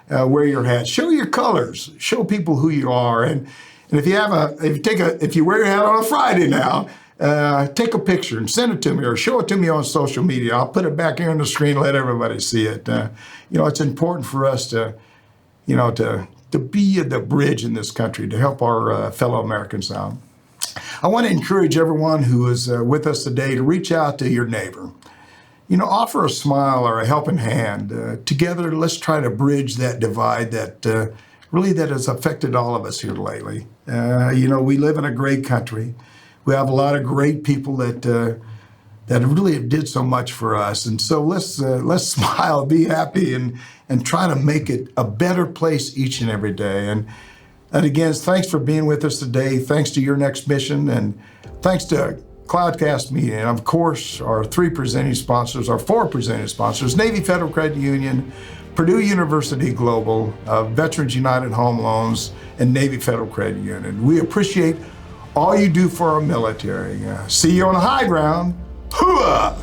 Wear your hat. Show your colors. Show people who you are. And if you wear your hat on a Friday now, take a picture and send it to me or show it to me on social media. I'll put it back here on the screen and let everybody see it. It's important for us to be the bridge in this country to help our fellow Americans out. I want to encourage everyone who is with us today to reach out to your neighbor. Offer a smile or a helping hand. Together, let's try to bridge that divide that really that has affected all of us here lately. We live in a great country. We have a lot of great people that really did so much for us. And so let's smile, be happy, and try to make it a better place each and every day. And again, thanks for being with us today. Thanks to Your Next Mission, and thanks to Cloudcast Media, and of course, our four presenting sponsors, Navy Federal Credit Union, Purdue University Global, Veterans United Home Loans, and Navy Federal Credit Union. We appreciate all you do for our military. See you on the high ground. Hooah!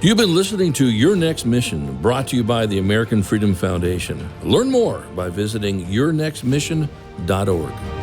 You've been listening to Your Next Mission, brought to you by the American Freedom Foundation. Learn more by visiting yournextmission.org.